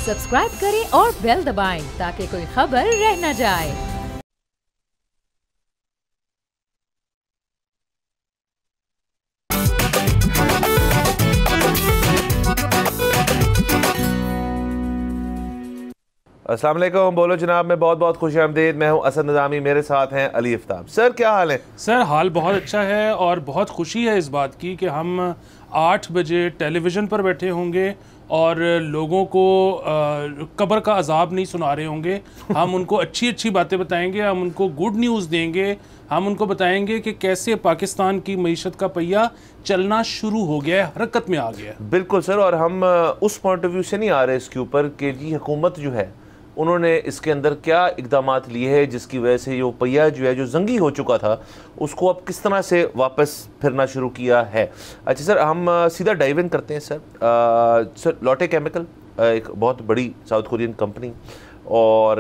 Subscribe करें और bell दबाएं ताकि कोई खबर रह न जाए। अस्सलाम वालेकुम, बोलो जनाब में बहुत बहुत खुश आमदीद। मैं हूं असद निज़ामी, मेरे साथ हैं अली आफ्ताब। सर क्या हाल है? सर हाल बहुत अच्छा है और बहुत खुशी है इस बात की कि हम 8 बजे टेलीविज़न पर बैठे होंगे और लोगों को कब्र का अजाब नहीं सुना रहे होंगे। हम उनको अच्छी अच्छी बातें बताएंगे, हम उनको गुड न्यूज़ देंगे, हम उनको बताएंगे कि कैसे पाकिस्तान की मईशत का पहिया चलना शुरू हो गया है, हरकत में आ गया है। बिल्कुल सर, और हम उस पॉइंट ऑफ व्यू से नहीं आ रहे इसके ऊपर कि जी हुकूमत जो है उन्होंने इसके अंदर क्या इकदामात लिए हैं जिसकी वजह से जो पहिया जो है जो जंगी हो चुका था उसको अब किस तरह से वापस फिरना शुरू किया है। अच्छा सर, हम सीधा डाइव इन करते हैं। सर लॉटे केमिकल एक बहुत बड़ी साउथ कोरियन कंपनी और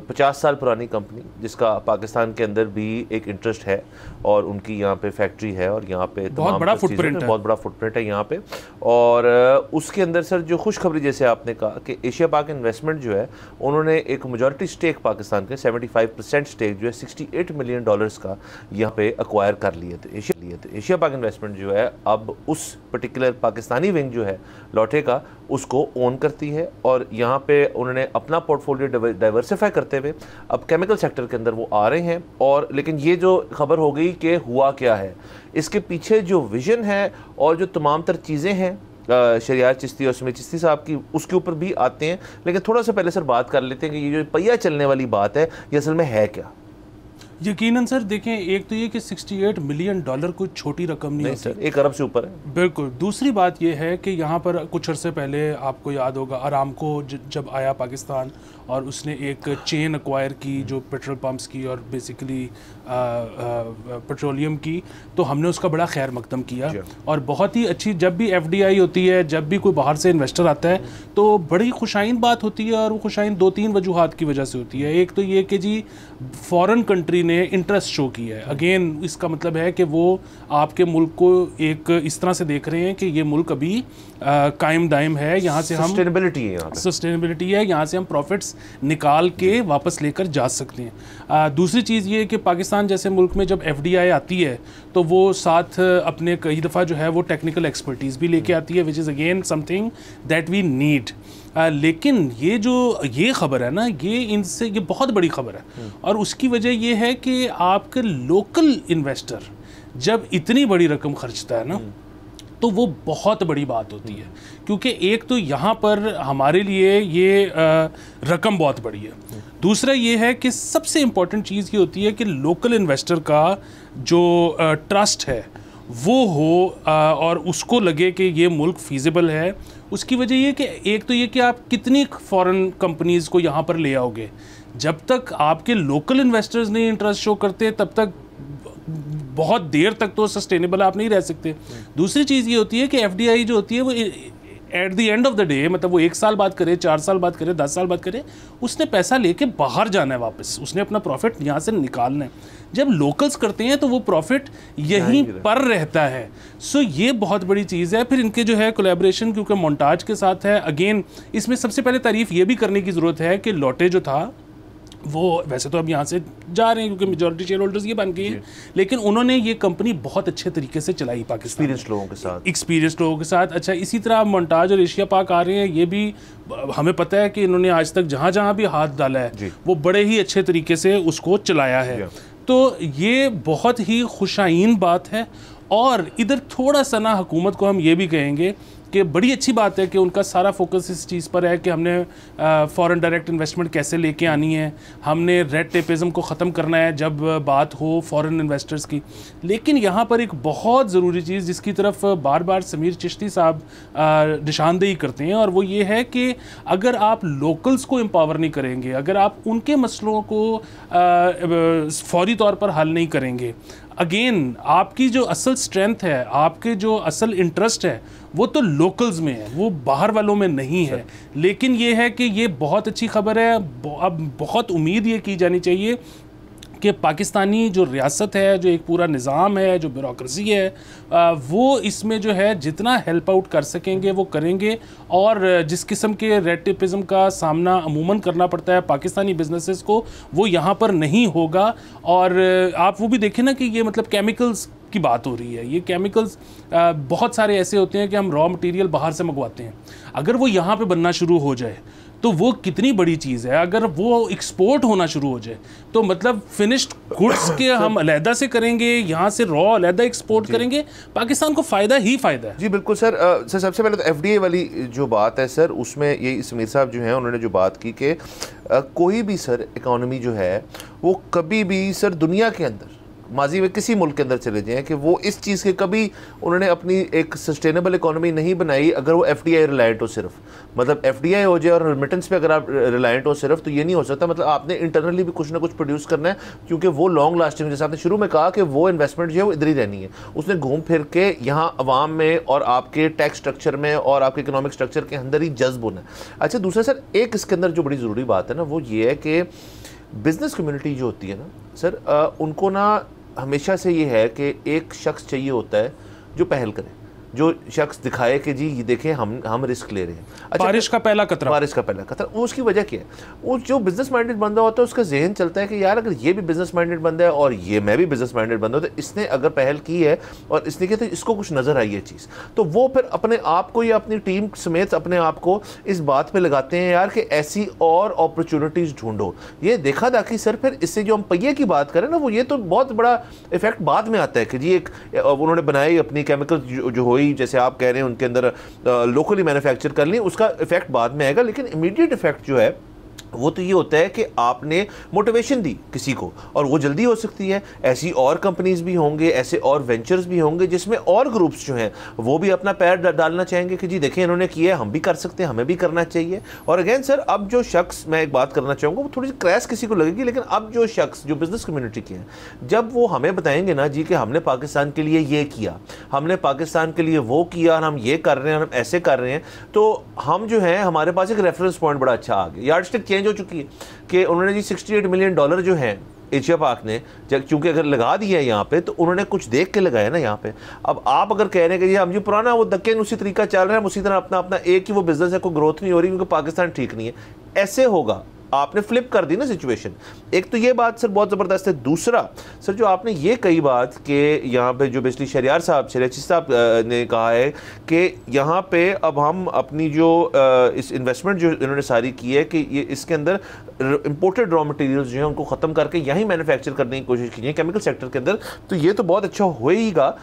50 साल पुरानी कंपनी जिसका पाकिस्तान के अंदर भी एक इंटरेस्ट है और उनकी यहाँ पे फैक्ट्री है और यहाँ पे बहुत बड़ा फुटप्रिंट है, बहुत बड़ा फुटप्रिंट है यहाँ पे। और उसके अंदर सर जो खुशखबरी जैसे आपने कहा कि एशिया पाक इन्वेस्टमेंट जो है उन्होंने एक मेजॉरिटी स्टेक पाकिस्तान के 75% स्टेक जो है $68 मिलियन का यहाँ पे अक्वायर कर लिए थे। एशिया पाक इन्वेस्टमेंट जो है अब उस पर्टिकुलर पाकिस्तानी विंग जो है लॉटे का उसको ओन करती है और यहाँ पे उन्होंने अपना पोर्टफोलियो डाइवर्सिफाई करते हुए अब केमिकल सेक्टर के अंदर वो आ रहे हैं। और लेकिन ये जो खबर हो गई कि हुआ क्या है, इसके पीछे जो विजन है और जो तमाम तर चीज़ें हैं शरियात चिश्ती और सुमी चिश्ती साहब की, उसके ऊपर भी आते हैं। लेकिन थोड़ा सा पहले सर बात कर लेते हैं कि ये जो पहिया चलने वाली बात है ये असल में है क्या। यकीनन सर देखें, एक तो ये कि $68 मिलियन कोई छोटी रकम नहीं होती, 1 अरब से ऊपर है। बिल्कुल। दूसरी बात ये है कि यहाँ पर कुछ अर्से पहले आपको याद होगा अरामको जब आया पाकिस्तान और उसने एक चेन एक्वायर की जो पेट्रोल पंप्स की और बेसिकली पेट्रोलियम की, तो हमने उसका बड़ा खैर मकदम किया और बहुत ही अच्छी। जब भी FDI होती है, जब भी कोई बाहर से इन्वेस्टर आता है तो बड़ी खुशाइन बात होती है और वो खुशाइन 2-3 वजूहात की वजह से होती है। एक तो ये कि जी फॉरेन कंट्री ने इंटरेस्ट शो किया है। अगेन इसका मतलब है कि वो आपके मुल्क को एक इस तरह से देख रहे हैं कि ये मुल्क अभी कायम दायम है, यहाँ से हम सस्टेनेबिलिटी है, यहाँ से हम प्रॉफिट्स निकाल के वापस लेकर जा सकते हैं। दूसरी चीज़ ये है कि पाकिस्तान जैसे मुल्क में जब FDI आती है तो वो साथ अपने कई दफ़ा जो है वो टेक्निकल एक्सपर्टीज़ भी लेके आती है, which is again something that we need. लेकिन ये खबर है ना, ये बहुत बड़ी खबर है और उसकी वजह ये है कि आपके लोकल इन्वेस्टर जब इतनी बड़ी रकम खर्चता है ना तो वो बहुत बड़ी बात होती है, क्योंकि एक तो यहाँ पर हमारे लिए ये रकम बहुत बड़ी है। दूसरा ये है कि सबसे इम्पॉर्टेंट चीज़ ये होती है कि लोकल इन्वेस्टर का जो ट्रस्ट है वो हो और उसको लगे कि ये मुल्क फीजिबल है। उसकी वजह ये कि एक तो ये कि आप कितनी फॉरेन कंपनीज़ को यहाँ पर ले आओगे, जब तक आपके लोकल इन्वेस्टर्स नहीं इंटरेस्ट शो करते तब तक बहुत देर तक तो सस्टेनेबल आप नहीं रह सकते। दूसरी चीज़ ये होती है कि FDI जो होती है वो at the end of the day, मतलब वो 1 साल बाद करे, 4 साल बाद करे, 10 साल बाद करे, उसने पैसा लेके बाहर जाना है वापस, उसने अपना प्रॉफिट यहाँ से निकालना है। जब लोकल्स करते हैं तो वो प्रॉफिट यहीं पर रहता है। सो ये बहुत बड़ी चीज़ है। फिर इनके जो है कोलैबोरेशन क्योंकि मोन्टाज के साथ है, अगेन इसमें सबसे पहले तारीफ़ ये भी करने की ज़रूरत है कि लॉटे जो था वो वैसे तो अब यहाँ से जा रहे हैं क्योंकि मेजॉरिटी शेयर होल्डर्स ये बन गए हैं, लेकिन उन्होंने ये कंपनी बहुत अच्छे तरीके से चलाई पाकिस्तान एक्सपीरियंस्ड लोगों के साथ। अच्छा, इसी तरह मोन्टाज और एशिया पाक आ रहे हैं, ये भी हमें पता है कि इन्होंने आज तक जहाँ जहाँ भी हाथ डाला है वो बड़े ही अच्छे तरीके से उसको चलाया है। तो ये बहुत ही खुशाइन बात है। और इधर थोड़ा सा ना हुकूमत को हम ये भी कहेंगे कि बड़ी अच्छी बात है कि उनका सारा फोकस इस चीज़ पर है कि हमने फॉरेन डायरेक्ट इन्वेस्टमेंट कैसे लेके आनी है, हमने रेड टेपिज्म को ख़त्म करना है जब बात हो फॉरेन इन्वेस्टर्स की। लेकिन यहाँ पर एक बहुत ज़रूरी चीज़ जिसकी तरफ बार बार समीर चिश्ती साहब निशानदेही करते हैं, और वो ये है कि अगर आप लोकल्स को एम्पावर नहीं करेंगे, अगर आप उनके मसलों को फौरी तौर पर हल नहीं करेंगे, अगेन आपकी जो असल स्ट्रेंथ है, आपके जो असल इंटरेस्ट है वो तो लोकल्स में है, वो बाहर वालों में नहीं है। लेकिन ये है कि ये बहुत अच्छी खबर है। अब बहुत उम्मीद ये की जानी चाहिए कि पाकिस्तानी जो रियासत है, जो एक पूरा निज़ाम है, जो ब्यूरोक्रेसी है, वो इसमें जो है जितना हेल्प आउट कर सकेंगे वो करेंगे। और जिस किस्म के रेड टेपिज्म का सामना अमूमन करना पड़ता है पाकिस्तानी बिजनेसेस को, वो यहाँ पर नहीं होगा। और आप वो भी देखें ना कि ये मतलब केमिकल्स की बात हो रही है, ये केमिकल्स बहुत सारे ऐसे होते हैं कि हम रॉ मटेरियल बाहर से मंगवाते हैं, अगर वो यहाँ पे बनना शुरू हो जाए तो वो कितनी बड़ी चीज़ है। अगर वो एक्सपोर्ट होना शुरू हो जाए तो मतलब फिनिश्ड गुड्स के हम अलहदा से करेंगे, यहाँ से रॉ अलहदा एक्सपोर्ट करेंगे, पाकिस्तान को फ़ायदा ही फ़ायदा है। जी बिल्कुल सर। सर सबसे पहले तो एफडीए वाली जो बात है सर, उसमें ये समीर साहब जो हैं उन्होंने जो बात की कि कोई भी सर इकॉनमी जो है वो कभी भी सर दुनिया के अंदर माजी में किसी मुल्क के अंदर चले जाएं कि वो इस चीज़ के कभी उन्होंने अपनी एक सस्टेनेबल इकोनॉमी नहीं बनाई अगर वो एफडीआई रिलायंट हो सिर्फ। मतलब एफडीआई हो जाए और रेमिटेंस पे अगर आप रिलायंट हो सिर्फ, तो ये नहीं हो सकता। मतलब आपने इंटरनली भी कुछ ना कुछ प्रोड्यूस करना है, क्योंकि वो लॉन्ग लास्टिंग, जैसे आपने शुरू में कहा कि वो इन्वेस्टमेंट जो है वो इधर ही रहनी है, उसने घूम फिर के यहाँ अवाम में और आपके टैक्स स्ट्रक्चर में और आपके इकोनॉमिक स्ट्रक्चर के अंदर ही जज्ब होना है। अच्छा, दूसरा सर एक इसके अंदर जो बड़ी ज़रूरी बात है ना, वो ये है कि बिज़नेस कम्युनिटी जो होती है ना सर, उनको ना हमेशा से ये है कि एक शख्स चाहिए होता है जो पहल करे, जो शख्स दिखाए कि जी ये देखें हम रिस्क ले रहे हैं। अच्छा, बारिश का पहला कतरा, बारिश का पहला कतरा। वो उसकी वजह क्या है? वो जो बिजनेस माइंडेड बंदा होता है उसका जहन चलता है कि यार अगर ये भी बिजनेस माइंडेड बंदा है और ये मैं भी बिजनेस माइंडेड बंदा हूं, तो इसने अगर पहल की है और इसने किया तो इसको कुछ नजर आई है चीज़, तो वो फिर अपने आप को या अपनी टीम समेत अपने आप को इस बात पर लगाते हैं यार कि ऐसी और अपॉर्चुनिटीज़ ढूंढो। ये देखा दाखी सर, फिर इससे जो हम पहिए की बात करें ना, वो ये तो बहुत बड़ा इफेक्ट बाद में आता है कि जी एक उन्होंने बनाई अपनी केमिकल जो हुई, जैसे आप कह रहे हैं उनके अंदर लोकली मैन्युफैक्चर कर ली, उसका इफेक्ट बाद में आएगा। लेकिन इमीडिएट इफेक्ट जो है वो तो ये होता है कि आपने मोटिवेशन दी किसी को, और वो जल्दी हो सकती है। ऐसी और कंपनीज भी होंगे, ऐसे और वेंचर्स भी होंगे जिसमें और ग्रुप्स जो हैं वो भी अपना पैर डालना चाहेंगे कि जी देखें इन्होंने किया है, हम भी कर सकते हैं, हमें भी करना चाहिए। और अगेन सर, अब जो शख्स, मैं एक बात करना चाहूँगा, वो थोड़ी सी क्रैश किसी को लगेगी, लेकिन अब जो शख्स जो बिजनेस कम्युनिटी के हैं, जब वो हमें बताएंगे ना जी कि हमने पाकिस्तान के लिए ये किया, हमने पाकिस्तान के लिए वो किया, और हम ये कर रहे हैं, हम ऐसे कर रहे हैं, तो हम जो है हमारे पास एक रेफरेंस पॉइंट बड़ा अच्छा आ गया। यार्डस्टिक चेंज हो चुकी है कि उन्होंने जी $68 मिलियन जो हैं एशिया पाक ने, चूंकि अगर लगा दिया है यहाँ पे, तो उन्होंने कुछ देख के लगाया ना यहाँ पे। अब आप अगर कह रहे हैं कि हम जो पुराना वो धक्के उसी तरीका चल रहा है, हम उसी तरह अपना अपना एक ही वो बिजनेस है, कोई ग्रोथ नहीं हो रही क्योंकि पाकिस्तान ठीक नहीं है, ऐसे होगा। आपने फ्लिप कर दी ना सिचुएशन। एक तो ये बात सर बहुत ज़बरदस्त है। दूसरा सर, जो आपने ये कही बात कि यहाँ पे जो बेसिकली शरियार साहब, शरियाची साहब ने कहा है कि यहाँ पे अब हम अपनी जो इस इन्वेस्टमेंट जो इन्होंने सारी की है कि ये इसके अंदर इंपोर्टेड रॉ मटेरियल्स जो हैं उनको ख़त्म करके यहीं मैन्युफैक्चर करने की कोशिश की है केमिकल सेक्टर के अंदर, तो ये तो बहुत अच्छा होएगा।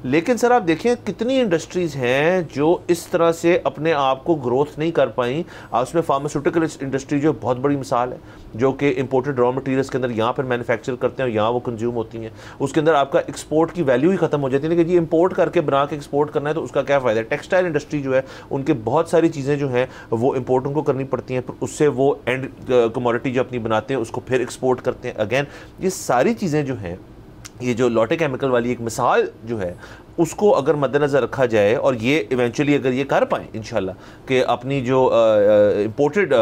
लेकिन सर आप देखें कितनी इंडस्ट्रीज़ हैं जो इस तरह से अपने आप को ग्रोथ नहीं कर पाई। उसमें फार्मास्यूटिकल इंडस्ट्री जो बहुत बड़ी मिसाल है, जो कि इंपोर्टेड रॉ मटेरियल्स के अंदर यहाँ पर मैन्युफैक्चर करते हैं और यहाँ वो कंज्यूम होती हैं। उसके अंदर आपका एक्सपोर्ट की वैल्यू ही खत्म हो जाती है। लेकिन जी इंपोर्ट करके बना के एक्सपोर्ट करना है तो उसका क्या फ़ायदा है। टेक्सटाइल इंडस्ट्री जो है, उनके बहुत सारी चीज़ें जो हैं वो इंपोर्ट उनको करनी पड़ती हैं, उससे वो एंड कमोडिटी जो अपनी बनाते हैं उसको फिर एक्सपोर्ट करते हैं। अगेन ये सारी चीज़ें जो हैं, ये जो लॉटे केमिकल वाली एक मिसाल जो है, उसको अगर मद्देनज़र रखा जाए और ये इवेंचुअली अगर ये कर पाएँ इंशाल्लाह कि अपनी जो इंपोर्टेड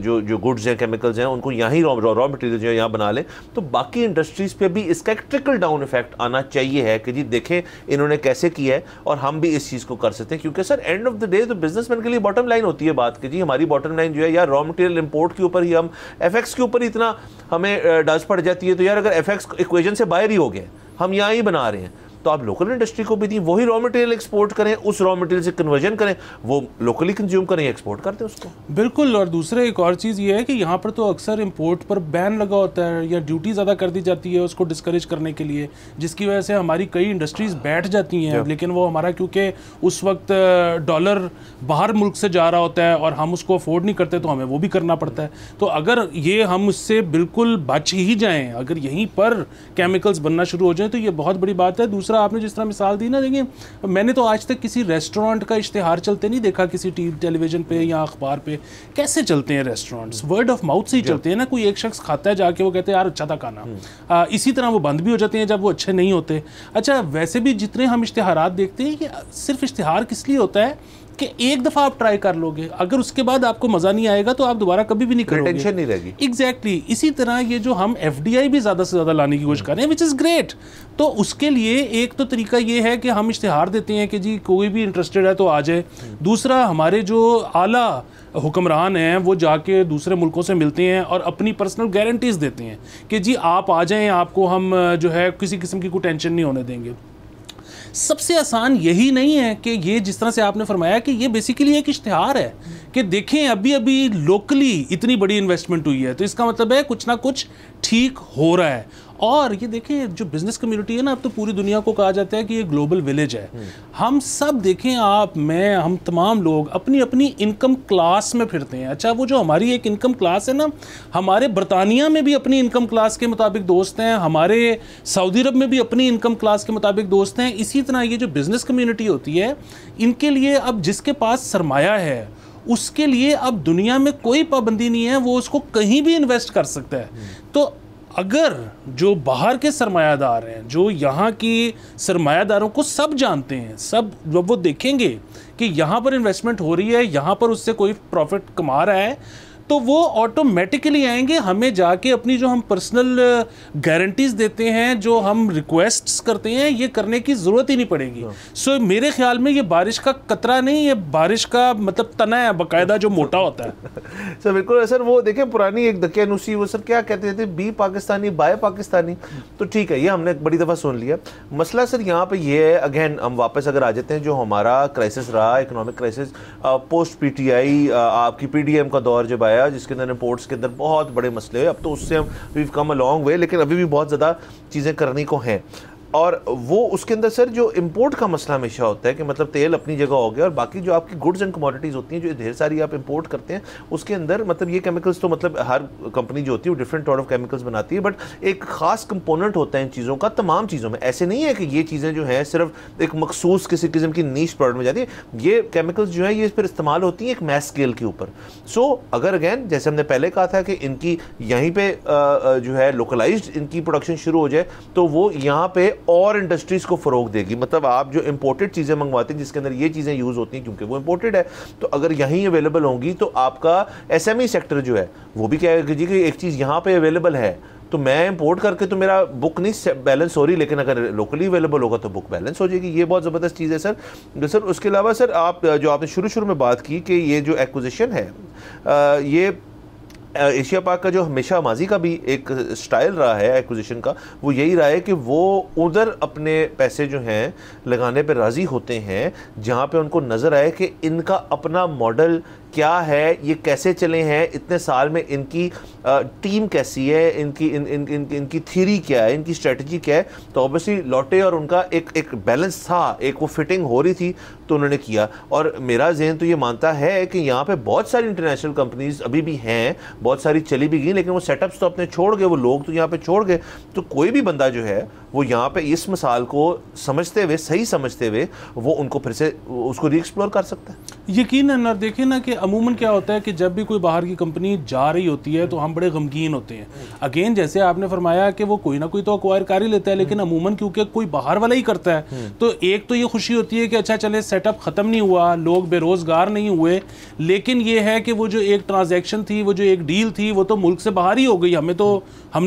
जो गुड्स हैं, केमिकल्स हैं, उनको यहाँ ही रॉ मटेरियल जो है यहाँ बना लें, तो बाकी इंडस्ट्रीज़ पे भी इसका एक ट्रिकल डाउन इफेक्ट आना चाहिए है कि जी देखें इन्होंने कैसे किया है और हम भी इस चीज़ को कर सकते हैं। क्योंकि sir end of the day तो बिजनेसमैन के लिए बॉटम लाइन होती है बात कि जी हमारी बॉटम लाइन जो है यार रॉ मटेरियल इंपोर्ट के ऊपर ही, हम एफएक्स के ऊपर ही इतना हमें डज पड़ जाती है। तो यार अगर एफएक्स इक्वेशन से बाहर ही हो गए, हम यहाँ ही बना रहे हैं, तो आप लोकल इंडस्ट्री को भी दी, वही रॉ मटेरियल एक्सपोर्ट करें, उस रॉ मटेरियल से कन्वर्जन करें, वो लोकली कंज्यूम करें, एक्सपोर्ट करते हैं उसको। बिल्कुल। और दूसरा एक और चीज़ ये है कि यहाँ पर तो अक्सर इंपोर्ट पर बैन लगा होता है या ड्यूटी ज़्यादा कर दी जाती है उसको डिस्करेज करने के लिए, जिसकी वजह से हमारी कई इंडस्ट्रीज़ बैठ जाती हैं। लेकिन वो हमारा क्योंकि उस वक्त डॉलर बाहर मुल्क से जा रहा होता है और हम उसको अफोर्ड नहीं करते, तो हमें वो भी करना पड़ता है। तो अगर ये हम उससे बिल्कुल बच ही जाएँ, अगर यहीं पर केमिकल्स बनना शुरू हो जाए, तो ये बहुत बड़ी बात है। दूसरा, आपने जिस तरह मिसाल दी ना, देखिए मैंने तो आज तक किसी रेस्टोरेंट का इश्तिहार चलते नहीं देखा किसी टेलीविजन पे या अखबार पे। कैसे चलते हैं रेस्टोरेंट्स? वर्ड ऑफ माउथ से ही चलते हैं ना। कोई एक शख्स खाता है जाके, वो कहते हैं यार अच्छा था खाना, इसी तरह वो बंद भी हो जाते हैं जब वो अच्छे नहीं होते। अच्छा, वैसे भी जितने हम इश्तिहारात देखते हैं, ये सिर्फ इश्तिहार किस लिए होता है कि एक दफ़ा आप ट्राई कर लोगे, अगर उसके बाद आपको मज़ा नहीं आएगा तो आप दोबारा कभी भी नहीं करोगे, टेंशन नहीं रहेगी। एग्जैक्टली इसी तरह ये जो हम FDI भी ज़्यादा से ज़्यादा लाने की कोशिश कर रहे हैं, विच इज़ ग्रेट। तो उसके लिए एक तो तरीका ये है कि हम इश्तिहार देते हैं कि जी कोई भी इंटरेस्टेड है तो आ जाए। दूसरा, हमारे जो आला हुक्मरान हैं वो जाके दूसरे मुल्कों से मिलते हैं और अपनी पर्सनल गारंटीज़ देते हैं कि जी आप आ जाएं, आपको हम जो है किसी किस्म की कोई टेंशन नहीं होने देंगे। सबसे आसान यही नहीं है कि ये जिस तरह से आपने फरमाया कि ये बेसिकली एक इश्तिहार है कि देखें अभी अभी लोकली इतनी बड़ी इन्वेस्टमेंट हुई है, तो इसका मतलब है कुछ ना कुछ ठीक हो रहा है। और ये देखें जो बिज़नेस कम्युनिटी है ना, अब तो पूरी दुनिया को कहा जाता है कि ये ग्लोबल विलेज है। हम सब देखें, आप, मैं, हम तमाम लोग अपनी अपनी इनकम क्लास में फिरते हैं। अच्छा, वो जो हमारी एक इनकम क्लास है ना, हमारे बरतानिया में भी अपनी इनकम क्लास के मुताबिक दोस्त हैं, हमारे सऊदी अरब में भी अपनी इनकम क्लास के मुताबिक दोस्त हैं। इसी तरह ये जो बिज़नेस कम्युनिटी होती है, इनके लिए अब जिसके पास सरमाया है उसके लिए अब दुनिया में कोई पाबंदी नहीं है, वो उसको कहीं भी इन्वेस्ट कर सकता है। तो अगर जो बाहर के सरमायादार हैं, जो यहाँ की सरमायादारों को सब जानते हैं, सब जब वो देखेंगे कि यहाँ पर इन्वेस्टमेंट हो रही है, यहाँ पर उससे कोई प्रॉफिट कमा रहा है, तो वो ऑटोमेटिकली आएंगे। हमें जाके अपनी जो हम पर्सनल गारंटीज़ देते हैं, जो हम रिक्वेस्ट्स करते हैं, ये करने की ज़रूरत ही नहीं पड़ेगी। सो मेरे ख्याल में ये बारिश का कतरा नहीं, ये बारिश का मतलब तना है बाकायदा जो मोटा होता है। सर बिल्कुल सर, वो देखें पुरानी एक दकियानुसी, वो सर क्या कहते थे, बी पाकिस्तानी बाय पाकिस्तानी। तो ठीक है, ये हमने बड़ी दफ़ा सुन लिया। मसला सर यहाँ पे ये है, अगेन हम वापस अगर आ जाते हैं, जो हमारा क्राइसिस रहा, इकोनॉमिक क्राइसिस पोस्ट PTI, आपकी PDM का दौर जब आया, जिसके अंदर इंपोर्ट्स के अंदर बहुत बड़े मसले हुए। अब तो उससे हम we come a long way, लेकिन अभी भी बहुत ज़्यादा चीज़ें करने को हैं। और वो उसके अंदर सर जो इंपोर्ट का मसला हमेशा होता है कि मतलब तेल अपनी जगह हो गया, और बाकी जो आपकी गुड्स एंड कमोडिटीज़ होती हैं, जो ढेर सारी आप इंपोर्ट करते हैं, उसके अंदर मतलब ये केमिकल्स, तो मतलब हर कंपनी जो होती है वो डिफरेंट टाइप ऑफ केमिकल्स बनाती है, बट एक खास कंपोनेंट होता है इन चीज़ों का तमाम चीज़ों में। ऐसे नहीं है कि ये चीज़ें जो हैं सिर्फ एक मखसूस किसी किस्म की नीश प्रोडक्ट में जाती है। ये केमिकल्स जो हैं ये फिर इस्तेमाल होती हैं एक मैस स्केल के ऊपर। सो अगर अगैन जैसे हमने पहले कहा था कि इनकी यहीं पे जो है लोकलाइज्ड इनकी प्रोडक्शन शुरू हो जाए, तो वो यहाँ पे और इंडस्ट्रीज को फरोग देगी। मतलब आप जो इंपोर्टेड चीज़ें मंगवाते हैं जिसके अंदर ये चीज़ें यूज़ होती हैं, क्योंकि वो इंपोर्टेड है, तो अगर यहीं अवेलेबल होंगी तो आपका SME सेक्टर जो है वो भी कहेगा जी कि एक चीज़ यहाँ पे अवेलेबल है, तो मैं इंपोर्ट करके तो मेरा बुक नहीं बैलेंस हो रही, लेकिन अगर लोकली अवेलेबल होगा तो बुक बैलेंस हो जाएगी। ये बहुत ज़बरदस्त चीज़ है सर। उसके अलावा सर आप जो आपने शुरू में बात की कि ये जो एक्विजिशन है, ये एशिया पाक का जो हमेशा माजी का भी एक स्टाइल रहा है एक्विजिशन का, वो यही रहा है कि वो उधर अपने पैसे जो हैं लगाने पे राज़ी होते हैं जहाँ पे उनको नज़र आए कि इनका अपना मॉडल क्या है, ये कैसे चले हैं इतने साल में, इनकी टीम कैसी है, इनकी थ्योरी क्या है, इनकी स्ट्रेटजी क्या है। तो ऑब्वियसली लौटे और उनका एक बैलेंस था, एक वो फिटिंग हो रही थी, तो उन्होंने किया। और मेरा जहन तो ये मानता है कि यहाँ पे बहुत सारी इंटरनेशनल कंपनीज अभी भी हैं, बहुत सारी चली भी गई, लेकिन वो सेटअप्स तो अपने छोड़ गए, वो लोग तो यहाँ पे छोड़ गए। तो कोई भी बंदा जो है वो यहाँ पे इस मिसाल को समझते हुए, सही समझते हुए, वो उनको फिर से उसको रीएक्सप्लोर कर सकता है। यकीनन। और देखें ना कि अमूमन क्या होता है कि जब भी कोई बाहर की कंपनी जा रही होती है तो हम बड़े गमगीन होते हैं। अगेन जैसे आपने फरमाया कि वो कोई ना कोई तो अक्वायर कर ही लेता है, लेकिन अमूमन क्योंकि कोई बाहर वाला ही करता है, तो एक तो ये खुशी होती है कि अच्छा चले सेटअप ख़त्म नहीं हुआ, लोग बेरोज़गार नहीं हुए, लेकिन ये है कि वो जो एक ट्रांजैक्शन थी, वो जो एक डील थी, वो तो मुल्क से बाहर ही हो गई। हमने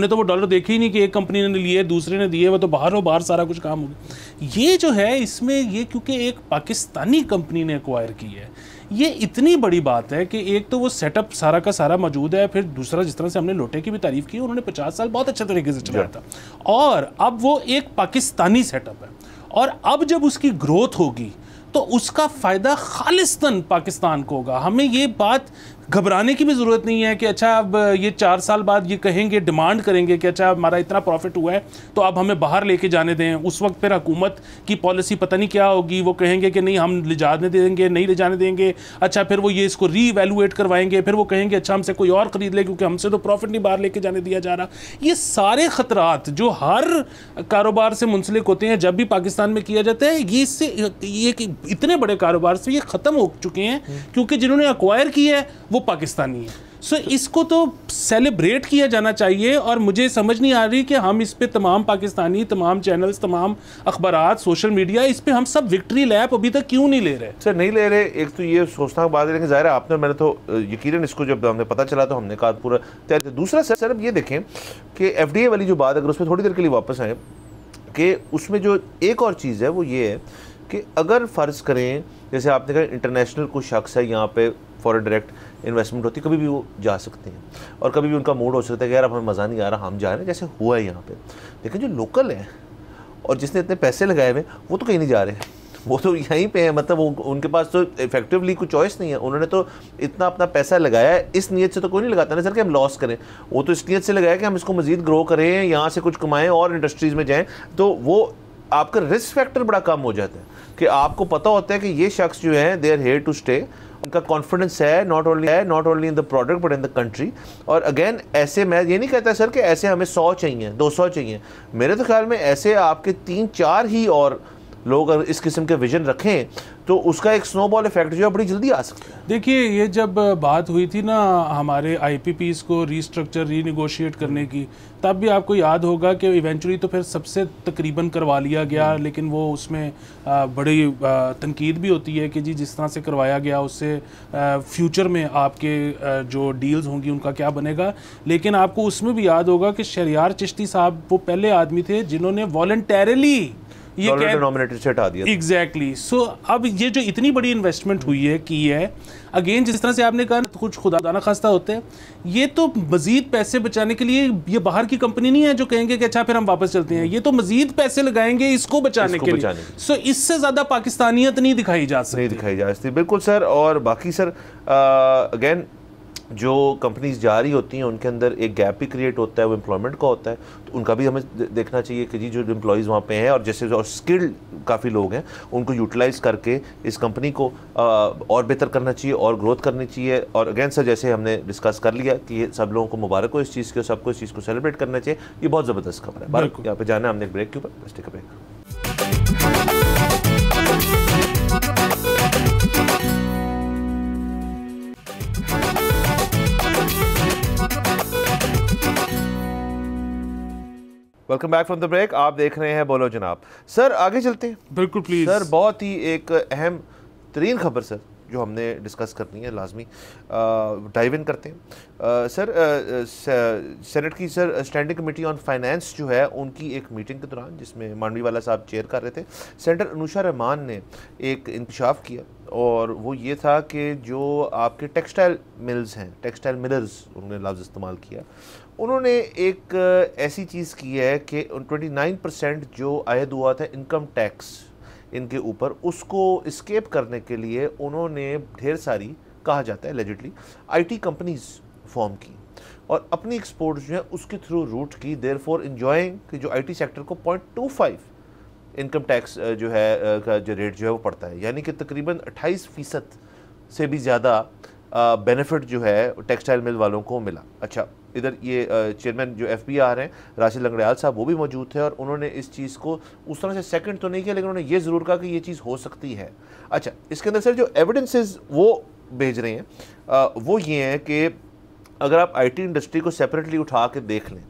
तो वो डॉलर देखे ही नहीं कि एक कंपनी ने लिए, दूसरे ने दिए, वो तो बाहर सारा कुछ काम हो गया। ये जो है इसमें ये क्योंकि एक पाकिस्तानी कंपनी ने एक्वायर की है, ये इतनी बड़ी बात है कि एक तो वो सेटअप सारा का सारा मौजूद है, फिर दूसरा जिस तरह से हमने लोटे की भी तारीफ की, उन्होंने 50 साल बहुत अच्छे तरीके से चलाया था, और अब वो एक पाकिस्तानी सेटअप है, और अब जब उसकी ग्रोथ होगी तो उसका फ़ायदा खालिस्तन पाकिस्तान को होगा। हमें ये बात घबराने की भी ज़रूरत नहीं है कि अच्छा अब ये 4 साल बाद ये कहेंगे, डिमांड करेंगे कि अच्छा हमारा इतना प्रॉफिट हुआ है तो अब हमें बाहर लेके जाने दें। उस वक्त फिर हुकूमत की पॉलिसी पता नहीं क्या होगी, वो कहेंगे कि नहीं हम ले जाने देंगे, नहीं ले जाने देंगे। अच्छा फिर वो ये इसको रीवैल्यूएट करवाएंगे, फिर वो कहेंगे अच्छा हमसे कोई और ख़रीद ले क्योंकि हमसे तो प्रॉफिट नहीं बाहर लेके जाने दिया जा रहा। ये सारे ख़तरात जो हर कारोबार से मुंसलिक होते हैं जब भी पाकिस्तान में किया जाता है, ये इससे इतने बड़े कारोबार से ये ख़त्म हो चुके हैं क्योंकि जिन्होंने एक्वायर किया है वो पाकिस्तानी है। सो इसको तो सेलिब्रेट किया जाना चाहिए और मुझे समझ नहीं आ रही कि हम इस पे तमाम पाकिस्तानी, तमाम चैनल्स, तमाम अखबारात, सोशल मीडिया, इस पे हम सब विक्ट्री लैप अभी तक क्यों नहीं ले रहे? सर नहीं ले रहे, एक तो ये सोचना की बात है, लेकिन ज़ाहिर है आपने, मैंने तो यकीनन इसको जब हमें पता चला तो हमने कहा पूरा तैयार। दूसरा सर अब ये देखें कि FDA वाली जो बात, अगर उसमें थोड़ी देर के लिए वापस आए, कि उसमें जो एक और चीज़ है वो ये है कि अगर फ़र्ज़ करें जैसे आपने कहा इंटरनेशनल कोई शख्स है यहाँ पे, फॉरेन डायरेक्ट इन्वेस्टमेंट होती है, कभी भी वो जा सकते हैं और कभी भी उनका मूड हो सकता है कि यार अब हमें मज़ा नहीं आ रहा, हम जा रहे हैं, जैसे हुआ है यहाँ पे। लेकिन जो लोकल है और जिसने इतने पैसे लगाए हुए वो तो कहीं नहीं जा रहे, वो तो यहीं पे है, मतलब वो उनके पास तो इफेक्टिवली कोई चॉइस नहीं है। उन्होंने तो इतना अपना पैसा लगाया है, इस नीयत से तो कोई नहीं लगाता ना सर कि हम लॉस करें, वो तो इस नीयत से लगाया कि हम इसको मज़ीद ग्रो करें, यहाँ से कुछ कमाएं और इंडस्ट्रीज़ में जाएँ। तो वो आपका रिस्क फैक्टर बड़ा कम हो जाता है कि आपको पता होता है कि ये शख्स जो है they are here to stay, उनका कॉन्फिडेंस है not only in the product but in the country. और अगेन ऐसे, मैं ये नहीं कहता सर कि ऐसे हमें 100 चाहिए, 200 चाहिए, मेरे तो ख्याल में ऐसे आपके 3-4 ही और लोग अगर इस किस्म के विजन रखें तो उसका एक स्नोबॉल इफेक्ट जो है बड़ी जल्दी आ सकता है। देखिए, ये जब बात हुई थी ना हमारे IPPs को रीस्ट्रक्चर, रीनिगोशिएट करने की, तब भी आपको याद होगा कि इवेंचुअली तो फिर सबसे तकरीबन करवा लिया गया, लेकिन वो उसमें बड़ी तनकीद भी होती है कि जी जिस तरह से करवाया गया उससे फ्यूचर में आपके जो डील्स होंगी उनका क्या बनेगा। लेकिन आपको उसमें भी याद होगा कि शहरियार चिश्ती साहब वो पहले आदमी थे जिन्होंने वॉलंटरली ये डिनोमिनेटर से हटा दिया। एग्जैक्टली। सो अब ये जो इतनी बड़ी इन्वेस्टमेंट हुई है की है, अगेन जिस तरह से आपने कहा कुछ खुदाना खास्ता होते हैं, ये तो मजीद पैसे बचाने के लिए, ये बाहर की कंपनी नहीं है जो कहेंगे कि अच्छा फिर हम वापस चलते हैं, ये तो मजीद पैसे लगाएंगे इसको बचाने के लिए। सो इससे ज्यादा पाकिस्तानियत नहीं दिखाई जा सकती। बिल्कुल सर। और बाकी सर अगेन जो कंपनीज जा रही होती हैं उनके अंदर एक गैप भी क्रिएट होता है, वो एम्प्लॉयमेंट का होता है, तो उनका भी हमें देखना चाहिए कि जी जो एम्प्लॉयज़ वहाँ पे हैं और जैसे और स्किल्ड काफ़ी लोग हैं उनको यूटिलाइज़ करके इस कंपनी को और बेहतर करना चाहिए और ग्रोथ करनी चाहिए। और अगेन सर जैसे हमने डिस्कस कर लिया कि सब लोगों को मुबारक हो इस चीज़ के, सबको इस चीज़ को सेलिब्रेट करना चाहिए, ये बहुत ज़बरदस्त खबर है। बार यहाँ पर जाना है हमने एक ब्रेक के ऊपर, बस take a break. Welcome back from the break. आप देख रहे हैं बोलो जनाब। सर आगे चलते हैं। बिल्कुल प्लीज सर, बहुत ही एक अहम तरीन खबर सर जो हमने डिस्कस करनी है, लाजमी डाइव इन करते हैं। सर सेनेट की sir standing committee on finance जो है उनकी एक मीटिंग के दौरान, जिसमें मांडवीवाला साहब चेयर कर रहे थे, सेनेटर अनुषा रहमान ने एक इंकशाफ किया और वो ये था कि जो आपके टेक्सटाइल मिल्स हैं, टेक्सटाइल मिलर्स उन्होंने लफ्ज़ इस्तेमाल किया, उन्होंने एक ऐसी चीज़ की है कि 29% जो आयद हुआ था इनकम टैक्स इनके ऊपर, उसको एस्केप करने के लिए उन्होंने ढेर सारी, कहा जाता है एलिजिडली, IT कंपनीज फॉर्म की और अपनी एक्सपोर्ट जो है उसके थ्रू रूट की, देयरफॉर एंजॉयिंग कि जो IT सेक्टर को 0.25 इनकम टैक्स जो है का जो रेट जो है वो पड़ता है, यानी कि तकरीबन 28% से भी ज़्यादा बेनिफिट जो है टेक्सटाइल मिल वालों को मिला। अच्छा, इधर ये चेयरमैन जो FBR हैं राशिद लंगड़ियाल साहब, वो भी मौजूद थे और उन्होंने इस चीज़ को उस तरह से सेकंड तो नहीं किया, लेकिन उन्होंने ये ज़रूर कहा कि ये चीज़ हो सकती है। अच्छा, इसके अंदर सर जो एविडेंसेस वो भेज रहे हैं वो ये हैं कि अगर आप IT इंडस्ट्री को सेपरेटली उठा के देख लें,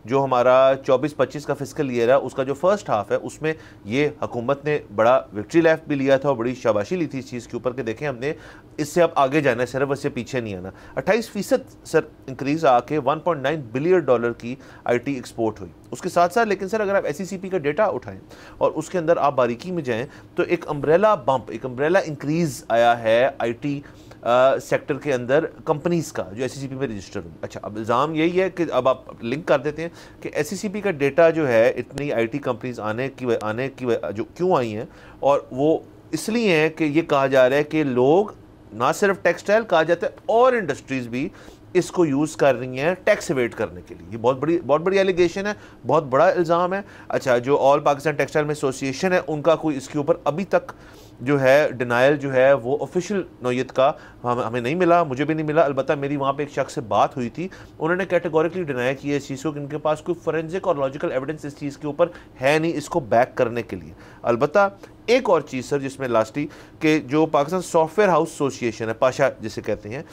जो हमारा 24-25 का फिस्कल ईयर है उसका जो फर्स्ट हाफ है उसमें ये हुकूमत ने बड़ा विक्ट्री लैप भी लिया था और बड़ी शाबाशी ली थी इस चीज़ के ऊपर कि देखें हमने इससे अब आगे जाना है, सिर्फ इससे पीछे नहीं आना। 28% सर इंक्रीज़ आके $1.9 बिलियन की IT एक्सपोर्ट हुई। उसके साथ साथ लेकिन सर अगर आप SECP का डेटा उठाएं और उसके अंदर आप बारीकी में जाएँ तो एक अम्ब्रेला बम्प, एक अम्ब्रेला इंक्रीज़ आया है IT सेक्टर के अंदर कंपनीज़ का जो SECP में रजिस्टर हुई। अच्छा, अब इल्ज़ाम यही है कि अब आप लिंक कर देते हैं कि SECP का डेटा जो है इतनी IT कंपनीज़ आने की जो क्यों आई हैं, और वो इसलिए है कि ये कहा जा रहा है कि लोग ना सिर्फ टेक्सटाइल, कहा जाता है और इंडस्ट्रीज़ भी इसको यूज़ कर रही हैं टैक्स एवेड करने के लिए। ये बहुत बड़ी एलिगेशन है, बहुत बड़ा इल्ज़ाम है। अच्छा, जो ऑल पाकिस्तान टेक्सटाइल में एसोसिएशन है उनका कोई इसके ऊपर अभी तक जो है डिनाइल जो है वो ऑफिशियल नौयत का हमें नहीं मिला, मुझे भी नहीं मिला। अलबत्ता मेरी वहाँ पे एक शख्स से बात हुई थी, उन्होंने कैटेगोरिकली डिनाई किया इस चीज़ को कि उनके पास कोई फोरेंसिक और लॉजिकल एविडेंस इस चीज़ के ऊपर है नहीं इसको बैक करने के लिए। अलबत्ता एक और चीज़ सर जिसमें लास्टली के जो पाकिस्तान सॉफ्टवेयर हाउस एसोसिएशन है, पाशा जिसे कहते हैं,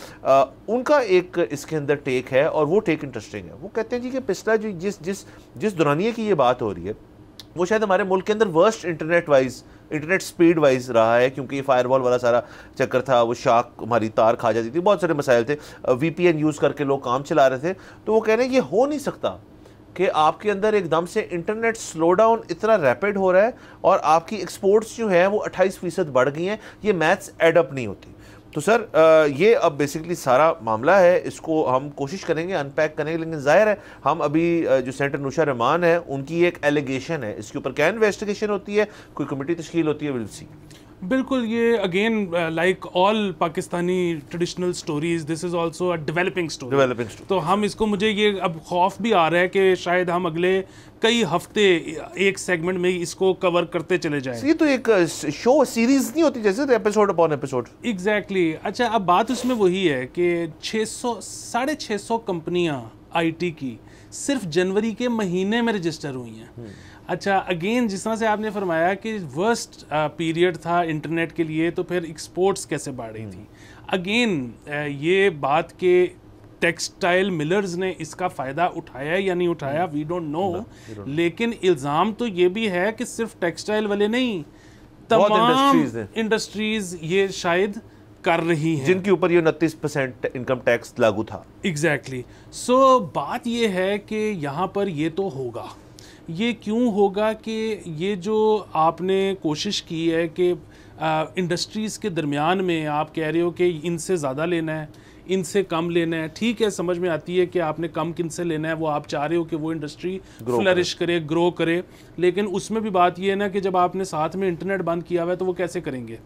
उनका एक इसके अंदर टेक है और वो टेक इंटरेस्टिंग है। वो कहते हैं जी कि पिछला जो जिस दौरानिए की ये बात हो रही है वो शायद हमारे मुल्क के अंदर वर्स्ट इंटरनेट स्पीड वाइज रहा है, क्योंकि ये फायरवॉल वाला सारा चक्कर था, वो शाख हमारी तार खा जाती थी, बहुत सारे मसाइल थे, VPN यूज़ करके लोग काम चला रहे थे। तो वो कह रहे हैं ये हो नहीं सकता कि आपके अंदर एकदम से इंटरनेट स्लो डाउन इतना रैपिड हो रहा है और आपकी एक्सपोर्ट्स जो है वो 28% बढ़ गई हैं, ये मैथ्स एडअप नहीं होती। तो सर ये अब बेसिकली सारा मामला है, इसको हम कोशिश करेंगे अनपैक करने की, लेकिन जाहिर है हम अभी जो सेनेटर नूशा रहमान है उनकी एक एलिगेशन है, इसके ऊपर क्या इन्वेस्टिगेशन होती है, कोई कमेटी तश्कील होती है, विल सी। बिल्कुल, ये again like all Pakistani traditional stories this is also a developing story. तो हम इसको, मुझे ये अब खौफ भी आ रहा है कि शायद हम अगले कई हफ्ते एक सेगमेंट में इसको कवर करते चले जाएं। ये तो एक शो सीरीज नहीं होती जैसे एपिसोड अपॉन एपिसोड। एग्जैक्टली। अच्छा, अब बात उसमें वही है कि 600-650 कंपनियां IT की सिर्फ जनवरी के महीने में रजिस्टर हुई हैं। अच्छा, अगेन जिस तरह से आपने फरमाया कि वर्स्ट पीरियड था इंटरनेट के लिए, तो फिर एक्सपोर्ट्स कैसे बढ़ रही थी। अगेन ये बात के टेक्सटाइल मिलर्स ने इसका फ़ायदा उठाया या नहीं उठाया, वी डोंट नो, लेकिन इल्ज़ाम तो ये भी है कि सिर्फ टेक्सटाइल वाले नहीं, तमाम इंडस्ट्रीज ये शायद कर रही हैं जिनके ऊपर ये 29% इनकम टैक्स लागू था। एग्जैक्टली। सो बात ये है कि यहाँ पर ये तो होगा। ये क्यों होगा कि ये जो आपने कोशिश की है कि इंडस्ट्रीज़ के दरमियान में आप कह रहे हो कि इनसे ज़्यादा लेना है, इनसे कम लेना है, ठीक है, समझ में आती है कि आपने कम किन से लेना है, वो आप चाह रहे हो कि वो इंडस्ट्री फ्लरिश करे, ग्रो करे, लेकिन उसमें भी बात ये है ना कि जब आपने साथ में इंटरनेट बंद किया हुआ है तो वो कैसे करेंगे।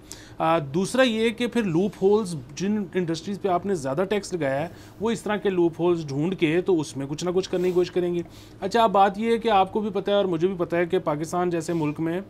दूसरा ये कि फिर लूप होल्स, जिन इंडस्ट्रीज़ पे आपने ज़्यादा टैक्स लगाया है वो इस तरह के लूप होल्स ढूंढ के तो उसमें कुछ ना कुछ करने की कोशिश करेंगे। अच्छा, अब बात ये है कि आपको भी पता है और मुझे भी पता है कि पाकिस्तान जैसे मुल्क में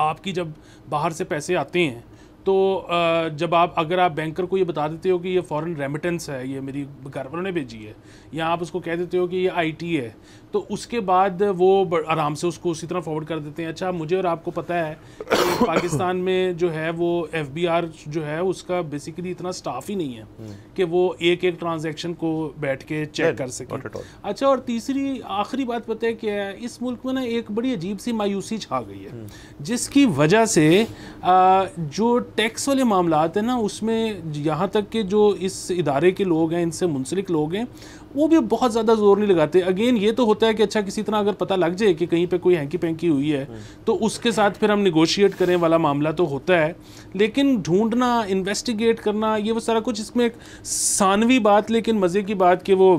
आपकी जब बाहर से पैसे आते हैं तो जब अगर आप बैंकर को ये बता देते हो कि ये फॉरेन रेमिटेंस है, ये मेरी घर वालों ने भेजी है, या आप उसको कह देते हो कि ये IT है, तो उसके बाद वो आराम से उसको उसी तरह फॉरवर्ड कर देते हैं। अच्छा, मुझे और आपको पता है कि पाकिस्तान में जो है वो FBR जो है उसका बेसिकली इतना स्टाफ ही नहीं है कि वो एक एक ट्रांजैक्शन को बैठ के चेक कर सके। अच्छा, और तीसरी आखिरी बात पता है क्या है, इस मुल्क में ना एक बड़ी अजीब सी मायूसी छा गई है, जिसकी वजह से जो टैक्स वाले मामलात हैं ना, उसमें यहाँ तक कि जो इस इदारे के लोग हैं, इनसे मुंसलिक लोग हैं, वो भी बहुत ज़्यादा जोर नहीं लगाते। अगेन ये तो होता है कि अच्छा किसी तरह अगर पता लग जाए कि कहीं पे कोई हैंकी पैंकी हुई है तो उसके साथ फिर हम निगोशिएट करें वाला मामला तो होता है, लेकिन ढूंढना, इन्वेस्टिगेट करना, ये वो सारा कुछ, इसमें एक सानवी बात लेकिन मज़े की बात कि वो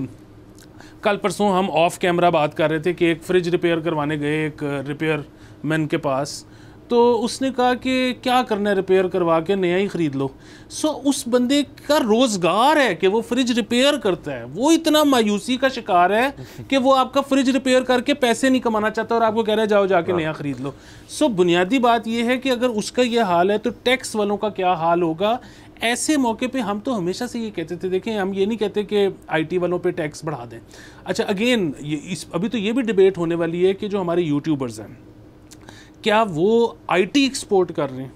कल परसों हम ऑफ कैमरा बात कर रहे थे कि एक फ्रिज रिपेयर करवाने गए एक रिपेयर मैन के पास, तो उसने कहा कि क्या करना है, रिपेयर करवा के नया ही ख़रीद लो। सो उस बंदे का रोज़गार है कि वो फ्रिज रिपेयर करता है, वो इतना मायूसी का शिकार है कि वो आपका फ्रिज रिपेयर करके पैसे नहीं कमाना चाहता और आपको कह रहा है जाओ जाके नया ख़रीद लो। सो बुनियादी बात ये है कि अगर उसका ये हाल है तो टैक्स वालों का क्या हाल होगा। ऐसे मौके पे हम तो हमेशा से ये कहते थे, देखें हम ये नहीं कहते कि IT वालों पे टैक्स बढ़ा दें। अच्छा, अगेन अभी तो ये भी डिबेट होने वाली है कि जो हमारे यूट्यूबर्स हैं क्या वो IT एक्सपोर्ट कर रहे हैं,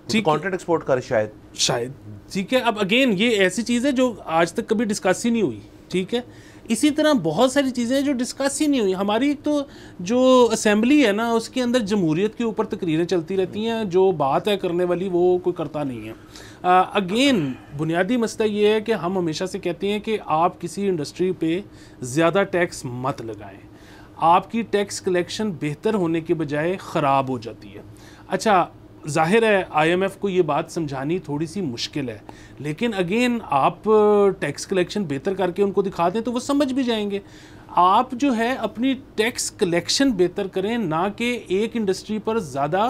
ठीक, कंटेंट एक्सपोर्ट कर शायद, ठीक है। अब अगेन ये ऐसी चीज़ है जो आज तक कभी डिस्कस ही नहीं हुई, ठीक है। इसी तरह बहुत सारी चीज़ें जो डिस्कस ही नहीं हुई। हमारी तो जो असेंबली है ना, उसके अंदर जमहूरियत के ऊपर तकरीरें चलती रहती हैं, जो बात है करने वाली वो कोई करता नहीं है। अगेन बुनियादी मसला ये है कि हम हमेशा से कहते हैं कि आप किसी इंडस्ट्री पे ज़्यादा टैक्स मत लगाएं, आपकी टैक्स कलेक्शन बेहतर होने के बजाय ख़राब हो जाती है। अच्छा, जाहिर है IMF को ये बात समझानी थोड़ी सी मुश्किल है, लेकिन अगेन आप टैक्स कलेक्शन बेहतर करके उनको दिखा दें तो वो समझ भी जाएंगे। आप जो है अपनी टैक्स कलेक्शन बेहतर करें, ना कि एक इंडस्ट्री पर ज़्यादा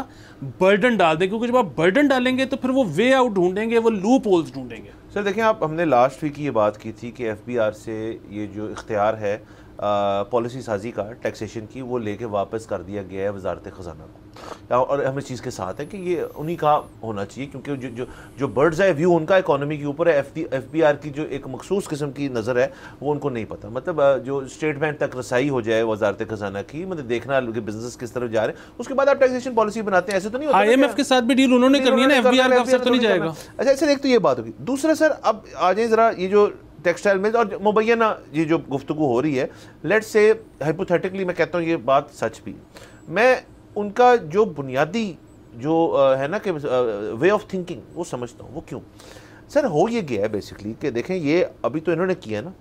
बर्डन डाल दें, क्योंकि जब आप बर्डन डालेंगे तो फिर वो वे आउट ढूंढेंगे, वो लूप होल्स ढूंढेंगे। सर देखें, आप हमने लास्ट वीक ये बात की थी कि FBR से ये जो इख्तियार है पॉलिसी साजी का टैक्सेशन की वो लेके वापस कर दिया गया है वजारत ख़जाना को। और हम इस चीज़ के साथ है कि ये उन्हीं का होना चाहिए, क्योंकि जो बर्ड्स आई व्यू उनका इकोनॉमी के ऊपर है। FBR की जो एक मखसूस किस्म की नज़र है वो उनको नहीं पता। मतलब जो स्टेट बैंक तक रसाई हो जाए वजारत ख़जाना की, मतलब देखना बिजनेस किस तरफ जा रहे हैं, उसके बाद आप टैक्सेशन पॉलिसी बनाते हैं। ऐसे तो नहीं होता। IMF के साथ भी डील उन्होंने करनी है ना, FBR का अफसर तो नहीं जाएगा। अच्छा सर, एक तो ये बात होगी। दूसरा सर, अब आ जाए ज़रा ये जो टेक्सटाइल में और मुबैना ये जो गुफ्तगू हो रही है, लेट्स से हाइपोथेटिकली मैं कहता हूँ ये बात सच भी, मैं उनका जो बुनियादी जो है ना कि वे ऑफ थिंकिंग वो समझता हूँ। वो क्यों सर हो ये गया है बेसिकली कि देखें ये अभी तो इन्होंने किया ना,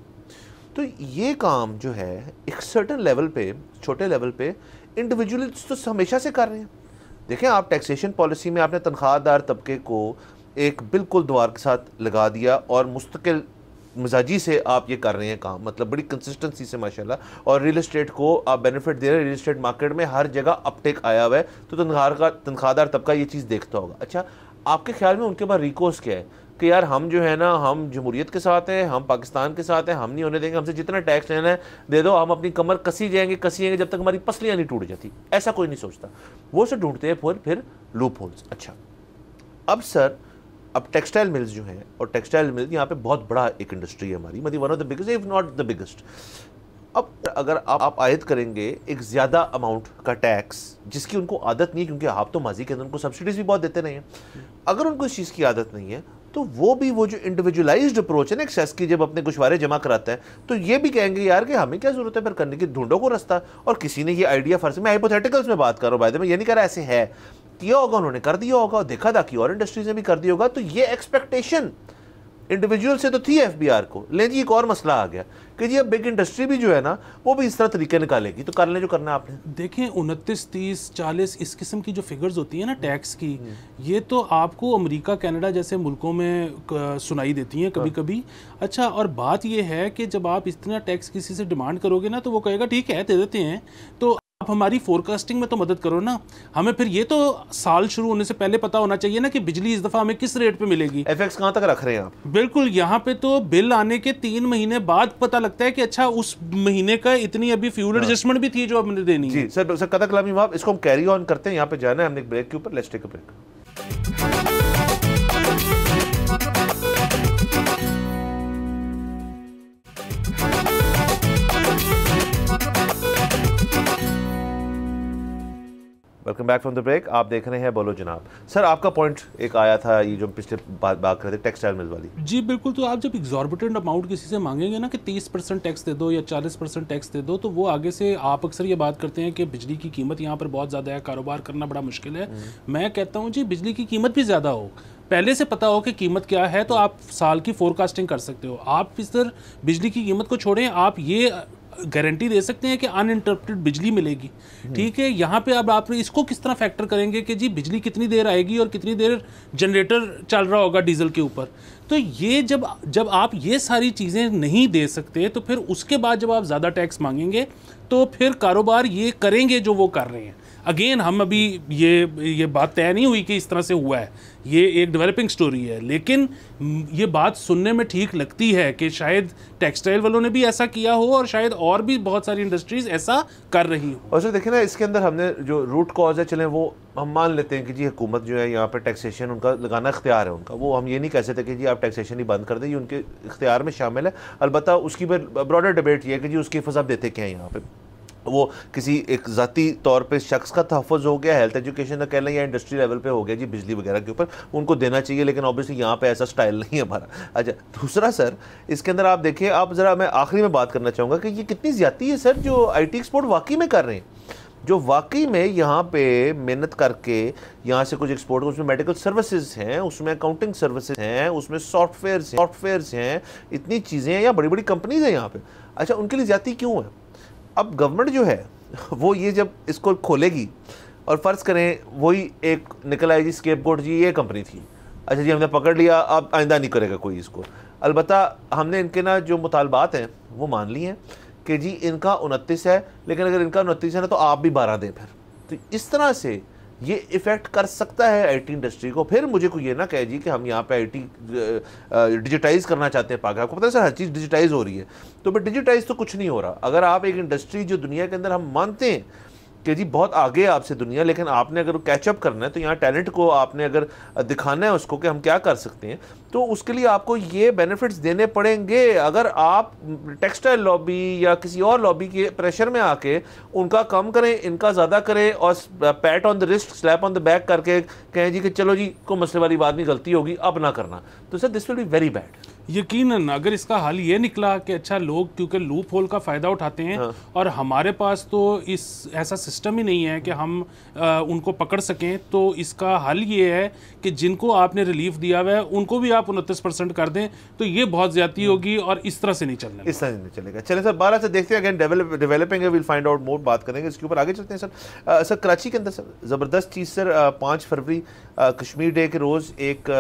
तो ये काम जो है एक सर्टन लेवल पे, छोटे लेवल पे इंडिविजुअली तो हमेशा से कर रहे हैं। देखें आप टैक्सेशन पॉलिसी में आपने तनख्वाहदार तबके को एक बिल्कुल द्वार के साथ लगा दिया और मुस्तकिल मिजाजी से आप ये कर रहे हैं काम, मतलब बड़ी कंसिस्टेंसी से माशाल्लाह, और रियल एस्टेट को आप बेनिफिट दे रहे हैं। रियल एस्टेट मार्केट में हर जगह अपटेक आया हुआ है, तो तनख्वाहदार तबका ये चीज़ देखता होगा। अच्छा, आपके ख्याल में उनके पास रिकोर्स क्या है कि यार हम जो है ना, हम जमहूरियत के साथ हैं, हम पाकिस्तान के साथ हैं, हम नहीं होने देंगे, हमसे जितना टैक्स लेना है दे दो, हम अपनी कमर कसी जाएंगे जब तक हमारी पसलियाँ नहीं टूट जाती। ऐसा कोई नहीं सोचता। वो से ढूंढते हैं फिर लूप होल्स। अच्छा, अब सर अब टेक्सटाइल मिल्स जो हैं, और टेक्सटाइल मिल्स यहाँ पे बहुत बड़ा एक इंडस्ट्री है हमारी, मतलब one of the biggest if not the biggest. अब अगर आप आयद करेंगे एक ज़्यादा अमाउंट का टैक्स, जिसकी उनको आदत नहीं है, क्योंकि आप तो माजी के अंदर उनको सब्सिडीज़ भी बहुत देते नहीं हैं, अगर उनको इस चीज़ की आदत नहीं है तो वो जो इंडिविजुअलाइज्ड अप्रोच है ना एक्सेस की, जब अपने गुशवारे जमा कराता है तो ये भी कहेंगे यार कि हमें क्या जरूरत है फिर करने की, ढूंढो को रास्ता। और किसी ने ये आइडिया फर्ज, मैं हाइपोथेटिकल्स में बात कर रहा हूँ, बाय द वे, ये नहीं कह रहा ऐसे है, किया होगा उन्होंने, कर दिया होगा, देखा था कि और इंडस्ट्रीज ने भी कर दिया होगा। तो ये एक्सपेक्टेशन इंडिविजुअल से तो थी FBR को, लेकिन जी एक और मसला आ गया कि जी अब बिग इंडस्ट्री भी जो है ना वो भी इस तरह तरीके निकालेगी, तो कर लें जो करना है आपने। देखें 29, 30, 40 इस किस्म की जो फिगर्स होती है ना टैक्स की, ये तो आपको अमेरिका, कनाडा जैसे मुल्कों में सुनाई देती हैं कभी कभी। अच्छा, और बात ये है कि जब आप इतना टैक्स किसी से डिमांड करोगे ना, तो वो कहेगा ठीक है दे देते हैं, तो आप हमारी फोरकास्टिंग में तो मदद करो ना। हमें फिर ये तो साल शुरू होने से पहले पता होना चाहिए ना कि बिजली इस दफ़ा हमें किस रेट पे मिलेगी। FX कहाँ तक रख रहे हैं आप? बिल्कुल, यहाँ पे तो बिल आने के 3 महीने बाद पता लगता है कि अच्छा उस महीने का इतनी अभी फ्यूल एडजस्टमेंट भी थी जो अब हमने देनी है। जी सर, कदा कलामी आप इसको हम कैरी ऑन करते हैं, यहाँ पे जाना है हमने एक ब्रेक के ऊपर, let's take a break. Welcome back from the break. आप देख रहे हैं बोलो जनाब। सर आपका पॉइंट एक आया था, ये जो पिछले बात कर रहे थे टेक्सटाइल मिल वाली। जी बिल्कुल, तो आप जब एग्जॉर्बिटेंट अमाउंट किसी से मांगेंगे ना कि 30% टैक्स दे दो या 40% टैक्स दे दो, तो वो आगे से आप अक्सर ये बात करते हैं कि बिजली की कीमत यहाँ पर बहुत ज़्यादा है, कारोबार करना बड़ा मुश्किल है। मैं कहता हूँ जी बिजली की कीमत भी ज़्यादा हो, पहले से पता हो कि कीमत क्या है, तो आप साल की फोरकास्टिंग कर सकते हो। आप इस तरह बिजली की कीमत को छोड़ें, आप ये गारंटी दे सकते हैं कि अनइंटरप्टेड बिजली मिलेगी। ठीक है, यहाँ पे अब आप इसको किस तरह फैक्टर करेंगे कि जी बिजली कितनी देर आएगी और कितनी देर जनरेटर चल रहा होगा डीजल के ऊपर। तो ये जब आप ये सारी चीज़ें नहीं दे सकते, तो फिर उसके बाद जब आप ज़्यादा टैक्स मांगेंगे तो फिर कारोबार ये करेंगे जो वो कर रहे हैं। अगेन हम अभी ये बात तय नहीं हुई कि इस तरह से हुआ है, ये एक डेवलपिंग स्टोरी है, लेकिन ये बात सुनने में ठीक लगती है कि शायद टेक्सटाइल वालों ने भी ऐसा किया हो और शायद और भी बहुत सारी इंडस्ट्रीज ऐसा कर रही हो। और सर देखिए ना, इसके अंदर हमने जो रूट कॉज है, चलें वो हम मान लेते हैं कि जी हुकूमत जो है यहाँ पर टैक्सेशन उनका लगाना इख्तियार है उनका, वो हम ये नहीं कह सकते कि जी आप टैक्सेशन ही बंद कर दें, ये उनके इख्तियार में शामिल है। अलबत्ता उसकी ब्रॉडर डिबेट ये है कि जी उसकी हिफाजत देते क्या हैं यहाँ पे, वो किसी एक ज़ाती तौर पे शख्स का तहफ़्फ़ुज़ हो गया, हेल्थ एजुकेशन का कह लें, या इंडस्ट्री लेवल पे हो गया जी बिजली वगैरह के ऊपर, उनको देना चाहिए, लेकिन ऑब्वियसली यहाँ पे ऐसा स्टाइल नहीं है हमारा। अच्छा, दूसरा सर इसके अंदर आप देखिए, आप ज़रा मैं आखिरी में बात करना चाहूँगा कि ये कितनी ज़्यादती है सर जो IT एक्सपोर्ट वाकई में कर रहे हैं, जो वाकई में यहाँ पे मेहनत करके यहाँ से कुछ एक्सपोर्ट, उसमें मेडिकल सर्विसेज हैं, उसमें अकाउंटिंग सर्विसेज हैं, उसमें सॉफ्टवेयर्स हैं, इतनी चीज़ें हैं, या बड़ी बड़ी कंपनीज हैं यहाँ पे। अच्छा, उनके लिए ज़्यादती क्यों है? अब गवर्नमेंट जो है वो ये जब इसको खोलेगी और फ़र्ज़ करें वही एक निकल आएगी स्केपगोट, जी ये कंपनी थी, अच्छा जी हमने पकड़ लिया, अब आइंदा नहीं करेगा कोई इसको। अलबत्ता हमने इनके ना जो मुतालबात हैं वो मान लिए हैं कि जी इनका 29 है, लेकिन अगर इनका 29 है ना तो आप भी 12 दें फिर। तो इस तरह से ये इफ़ेक्ट कर सकता है आईटी इंडस्ट्री को। फिर मुझे कोई ये ना कहे जी कि हम यहाँ पे आईटी डिजिटाइज़ करना चाहते हैं पाक। आपको पता है सर हर चीज़ डिजिटाइज़ हो रही है, तो बट डिजिटाइज़ तो कुछ नहीं हो रहा। अगर आप एक इंडस्ट्री जो दुनिया के अंदर हम मानते हैं कि जी बहुत आगे है आपसे दुनिया, लेकिन आपने अगर कैचअप करना है तो यहाँ टैलेंट को आपने अगर दिखाना है उसको कि हम क्या कर सकते हैं, तो उसके लिए आपको ये बेनिफिट्स देने पड़ेंगे। अगर आप टेक्सटाइल लॉबी या किसी और लॉबी के प्रेशर में आके उनका कम करें, इनका ज़्यादा करें और PAT on the wrist, slap on the back करके कहें जी कि चलो जी कोई मसले वाली बात नहीं, गलती होगी अब ना करना, तो sir this will be very bad. यकीनन अगर इसका हल ये निकला कि अच्छा लोग क्योंकि लूप होल का फ़ायदा उठाते हैं, हाँ। और हमारे पास तो इस ऐसा सिस्टम ही नहीं है कि हम उनको पकड़ सकें, तो इसका हल ये है कि जिनको आपने रिलीफ दिया हुआ है उनको भी आप 29% कर दें, तो ये बहुत ज़्यादती होगी और इस तरह से नहीं चलने, इस तरह नहीं चलेगा। चलें सर 12 से देखते हैं, अगेन डेवलपिंग है, विल फाइंड आउट मोर, बात करेंगे इसके ऊपर। आगे चलते हैं सर। सर कराची के अंदर सर ज़बरदस्त चीज़ सर 5 फरवरी कश्मीर डे के रोज़ एक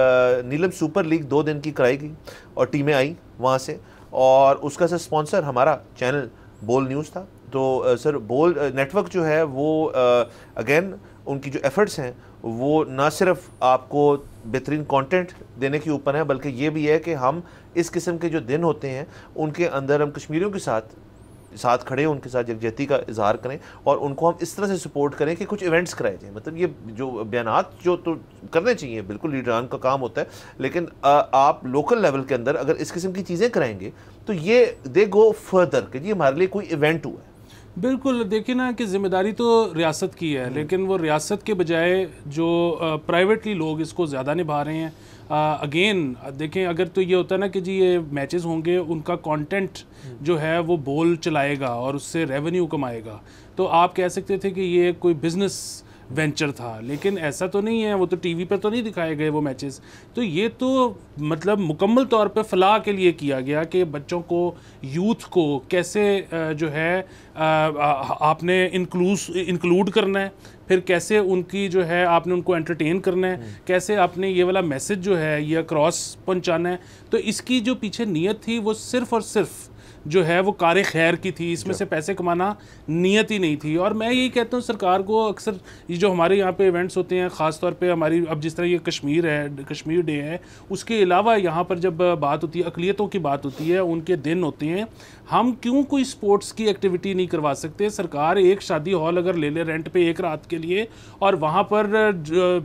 नीलम सुपर लीग 2 दिन की कराई गई और टीमें आई वहाँ से, और उसका सर स्पॉन्सर हमारा चैनल बोल न्यूज़ था। तो सर बोल नेटवर्क जो है वो अगेन उनकी जो एफ़र्ट्स हैं वो ना सिर्फ आपको बेहतरीन कंटेंट देने के ऊपर है, बल्कि ये भी है कि हम इस किस्म के जो दिन होते हैं उनके अंदर हम कश्मीरियों के साथ खड़े, उनके साथ यकजहती का इजहार करें और उनको हम इस तरह से सपोर्ट करें कि कुछ इवेंट्स कराए जाएँ। मतलब ये जो बयानात जो तो करने चाहिए, बिल्कुल लीडरान का काम होता है, लेकिन आप लोकल लेवल के अंदर अगर इस किस्म की चीज़ें कराएंगे तो ये दे गो फर्दर कि जी हमारे लिए कोई इवेंट हुआ है। बिल्कुल, देखिए ना कि ज़िम्मेदारी तो रियासत की है, लेकिन वो रियासत के बजाय जो प्राइवेटली लोग इसको ज़्यादा निभा रहे हैं। अगेन देखें, अगर तो ये होता है ना कि जी ये मैचेस होंगे, उनका कंटेंट जो है वो बोल चलाएगा और उससे रेवेन्यू कमाएगा, तो आप कह सकते थे कि ये कोई बिज़नेस वेंचर था, लेकिन ऐसा तो नहीं है। वो तो टीवी पर तो नहीं दिखाए गए वो मैचेस, तो ये तो मतलब मुकम्मल तौर पे फलाह के लिए किया गया कि बच्चों को, यूथ को कैसे जो है आपने इंक्लूड करना है, फिर कैसे उनकी जो है आपने उनको एंटरटेन करना है, कैसे आपने ये वाला मैसेज जो है ये क्रॉस पहुंचाना है। तो इसकी जो पीछे नीयत थी वो सिर्फ़ और सिर्फ जो है वो कार खैर की थी, इसमें से पैसे कमाना नीयत ही नहीं थी। और मैं यही कहता हूँ सरकार को, अक्सर ये जो हमारे यहाँ पे इवेंट्स होते हैं, ख़ास तौर पे हमारी अब जिस तरह ये कश्मीर डे है, उसके अलावा यहाँ पर जब बात होती है अक़लियतों की बात होती है, उनके दिन होते हैं, हम क्यों कोई स्पोर्ट्स की एक्टिविटी नहीं करवा सकते? सरकार एक शादी हॉल अगर ले ले रेंट पे एक रात के लिए, और वहाँ पर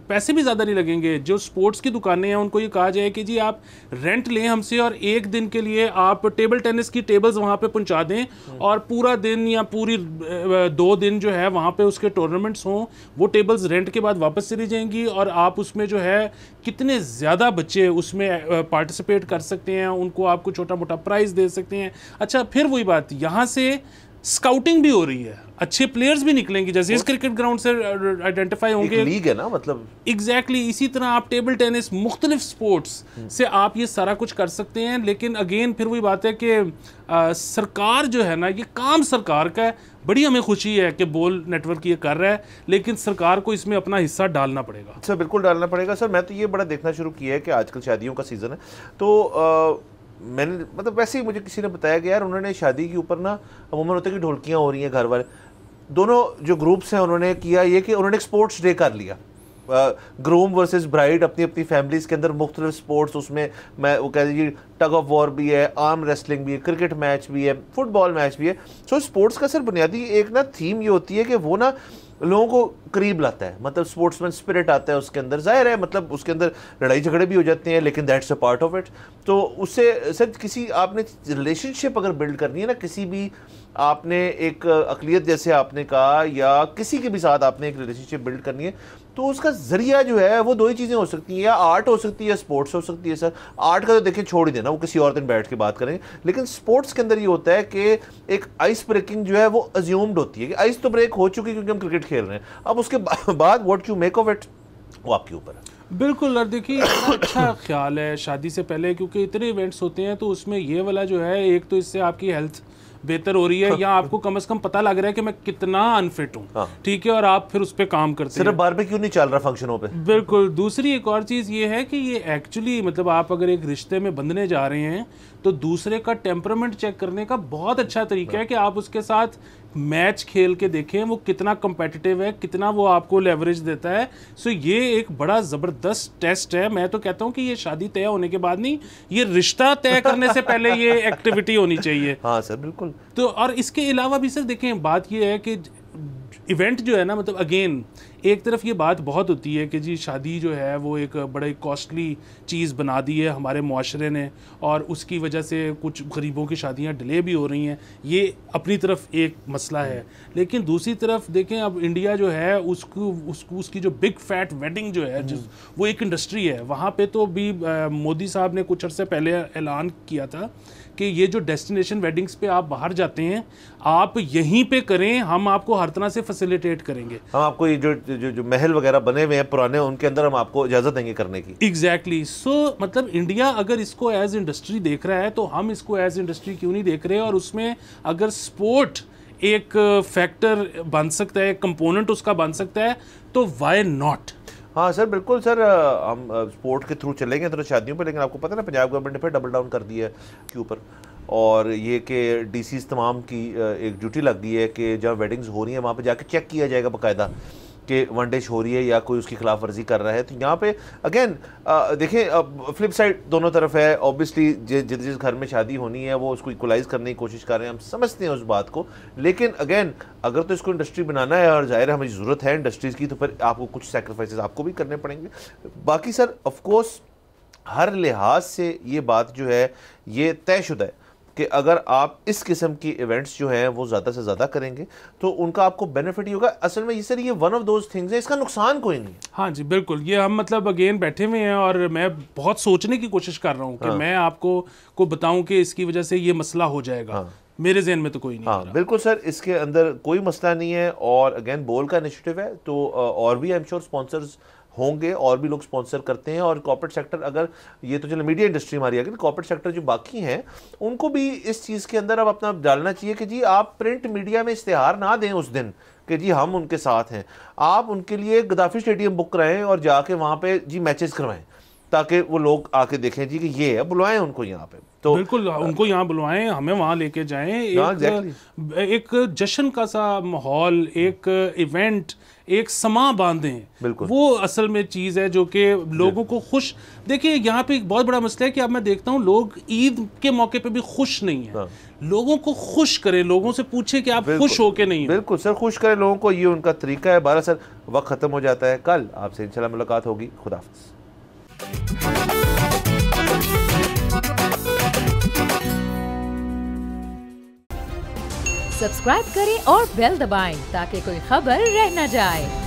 पैसे भी ज़्यादा नहीं लगेंगे, जो स्पोर्ट्स की दुकानें हैं उनको ये कहा जाए कि जी आप रेंट लें हमसे और एक दिन के लिए आप टेबल टेनिस की टेबल्स वहाँ पे पहुँचा दें, और पूरा दिन या पूरी 2 दिन जो है वहाँ पे उसके टूर्नामेंट्स हों, वो टेबल्स रेंट के बाद वापस चली जाएंगी और आप उसमें जो है कितने ज़्यादा बच्चे उसमें पार्टिसिपेट कर सकते हैं, उनको आपको छोटा मोटा प्राइज़ दे सकते हैं। अच्छा, फिर वही बात, यहाँ से स्काउटिंग भी हो रही है, अच्छे प्लेयर्स भी निकलेंगे, जैसे इस क्रिकेट ग्राउंड से आइडेंटिफाई होंगे, एक लीग है ना, मतलब एग्जैक्टली इसी तरह आप टेबल टेनिस, मुख्तलिफ स्पोर्ट्स से आप ये सारा कुछ कर सकते हैं। लेकिन अगेन फिर वही बात है कि सरकार जो है ना, ये काम सरकार का है। बड़ी हमें खुशी है कि बोल नेटवर्क ये कर रहा है, लेकिन सरकार को इसमें अपना हिस्सा डालना पड़ेगा। सर बिल्कुल डालना पड़ेगा सर। मैं तो ये बड़ा देखना शुरू किया है कि आजकल शादियों का सीज़न है, तो मैंने मतलब वैसे ही मुझे किसी ने बताया कि यार उन्होंने शादी के ऊपर ना अमूमन होता है कि ढोलकियाँ हो रही हैं, घर वाले दोनों जो ग्रुप्स हैं उन्होंने किया ये कि उन्होंने एक स्पोर्ट्स डे कर लिया, ग्रूम वर्सेस ब्राइड, अपनी अपनी फैमिलीज़ के अंदर मुख्तलिफ स्पोर्ट्स, उसमें मैं वो कह दीजिए टग ऑफ वॉर भी है, आर्म रेसलिंग भी है, क्रिकेट मैच भी है, फुटबॉल मैच भी है। सो स्पोर्ट्स का सर बुनियादी एक ना थीम ये होती है कि वो ना लोगों को करीब लाता है, मतलब स्पोर्ट्समैन स्पिरिट आता है उसके अंदर। जाहिर है मतलब उसके अंदर लड़ाई झगड़े भी हो जाते हैं, लेकिन that's a part of it. तो उससे सर किसी आपने रिलेशनशिप अगर बिल्ड करनी है ना, किसी भी आपने एक अक़लियत जैसे आपने कहा या किसी के भी साथ आपने एक रिलेशनशिप बिल्ड करनी है, तो उसका ज़रिया जो है वो 2 ही चीज़ें हो सकती हैं, या आर्ट हो सकती है या स्पोर्ट्स हो सकती है। सर आर्ट का तो देखिए छोड़ ही देना, वो किसी और दिन बैठ के बात करेंगे, लेकिन स्पोर्ट्स के अंदर ये होता है कि एक आइस ब्रेकिंग जो है वो अज्यूम्ड होती है कि आइस तो ब्रेक हो चुकी है क्योंकि हम क्रिकेट खेल रहे हैं, अब उसके बाद what you make of it वो आपके ऊपर है। बिल्कुल, और देखिए अच्छा ख्याल है शादी से पहले, क्योंकि इतने इवेंट्स होते हैं, तो उसमें ये वाला जो है, एक तो इससे आपकी हेल्थ बेहतर हो रही है, या आपको कम से कम पता लग रहा है कि मैं कितना अनफिट हूँ, ठीक है, और आप फिर उस पर काम करते हैं। सिर्फ बारबेक्यू नहीं चल रहा फंक्शनों पे। बिल्कुल। दूसरी एक और चीज़ ये है कि ये एक्चुअली मतलब आप अगर एक रिश्ते में बंधने जा रहे हैं, तो दूसरे का टेम्परामेंट चेक करने का बहुत अच्छा तरीका है कि आप उसके साथ मैच खेल के देखें वो कितना कम्पेटिटिव है, कितना वो आपको लेवरेज देता है। सो ये एक बड़ा ज़बरदस्त टेस्ट है। मैं तो कहता हूँ कि ये शादी तय होने के बाद नहीं, ये रिश्ता तय करने से पहले ये एक्टिविटी होनी चाहिए। हाँ सर बिल्कुल। तो और इसके अलावा भी सर देखें, बात ये है कि इवेंट जो है ना, मतलब अगेन एक तरफ ये बात बहुत होती है कि जी शादी जो है वो एक बड़े कॉस्टली चीज़ बना दी है हमारे मुआशरे ने, और उसकी वजह से कुछ गरीबों की शादियां डिले भी हो रही हैं। ये अपनी तरफ एक मसला है, लेकिन दूसरी तरफ देखें अब इंडिया जो है उसकी जो बिग फैट वेडिंग जो है वो एक इंडस्ट्री है। वहाँ पे तो भी मोदी साहब ने कुछ अर्से पहले ऐलान किया था कि ये जो डेस्टिनेशन वेडिंग्स पे आप बाहर जाते हैं आप यहीं पे करें, हम आपको हर तरह से फैसिलिटेट करेंगे। हम आपको ये जो महल वगैरह बने हुए हैं पुराने, उनके अंदर हम आपको इजाज़त देंगे करने की। एग्जैक्टली। सो मतलब इंडिया अगर इसको एज इंडस्ट्री देख रहा है तो हम इसको एज इंडस्ट्री क्यों नहीं देख रहे? और उसमें अगर स्पोर्ट एक फैक्टर बन सकता है, कंपोनेंट उसका बन सकता है, तो वाई नॉट। हाँ सर बिल्कुल सर, हम स्पोर्ट के थ्रू चलेंगे तो शादियों पे, लेकिन आपको पता है ना पंजाब गवर्नमेंट ने फिर डबल डाउन कर दिया है के ऊपर, और ये कि डीसीज तमाम की एक ड्यूटी लग गई है कि जहाँ वेडिंग्स हो रही हैं वहाँ पे जाके चेक किया जाएगा बाकायदा कि वनडेज हो रही है या कोई उसकी खिलाफ वर्जी कर रहा है। तो यहाँ पे अगेन देखें फ्लिप साइड दोनों तरफ है। ऑब्वियसली जिस घर में शादी होनी है वो उसको इक्वलाइज करने की कोशिश कर रहे हैं, हम समझते हैं उस बात को, लेकिन अगेन अगर तो इसको इंडस्ट्री बनाना है और जाहिर है हमें ज़रूरत है इंडस्ट्रीज़ की, तो फिर आपको कुछ सेक्रीफाइसेस आपको भी करने पड़ेंगे। बाकी सर ऑफकोर्स हर लिहाज से ये बात जो है ये तयशुदा है कि अगर आप इस किस्म की इवेंट्स जो हैं वो ज़्यादा से ज़्यादा करेंगे तो उनका आपको बेनिफिट ही होगा। असल में ये सर ये वन ऑफ दोज थिंग्स है, इसका नुकसान कोई नहीं है। हाँ जी बिल्कुल। ये हम मतलब अगेन बैठे हुए हैं और मैं बहुत सोचने की कोशिश कर रहा हूँ कि मैं आपको बताऊं कि इसकी वजह से ये मसला हो जाएगा। मेरे ज़हन में तो कोई नहीं। हाँ बिल्कुल सर, इसके अंदर कोई मसला नहीं है, और अगेन बोल का इनिशिएटिव है तो और भी आई एम श्योर स्पॉन्सर्स होंगे और भी लोग स्पॉन्सर करते हैं। और कॉर्पोरेट सेक्टर, अगर ये तो चलो मीडिया इंडस्ट्री हमारी है, कॉर्पोरेट सेक्टर जो बाकी हैं उनको भी इस चीज़ के अंदर अब अपना डालना चाहिए कि जी आप प्रिंट मीडिया में इश्तेहार ना दें उस दिन कि जी हम उनके साथ हैं। आप उनके लिए गद्दाफी स्टेडियम बुक कराएं और जाके वहाँ पे जी मैचेस करवाएं ताकि वो लोग आके देखें जी कि ये है, बुलवाएं उनको यहाँ पे। तो बिल्कुल उनको यहाँ बुलवाएं, हमें वहाँ लेके जाएं, एक जश्न का सा माहौल, एक इवेंट, एक समा बांधें। वो असल में चीज़ है जो कि लोगों को खुश। देखिए यहाँ पे एक बहुत बड़ा मसला है कि अब मैं देखता हूँ लोग ईद के मौके पे भी खुश नहीं है। लोगों को खुश करें, लोगों से पूछे कि आप खुश हो के नहीं। बिल्कुल सर, खुश करें लोगों को, ये उनका तरीका है। 12 सर वक्त खत्म हो जाता है, कल आपसे इंशाल्लाह मुलाकात होगी। खुदा हाफिज़। सब्सक्राइब करें और बेल दबाएं ताकि कोई खबर रह न जाए।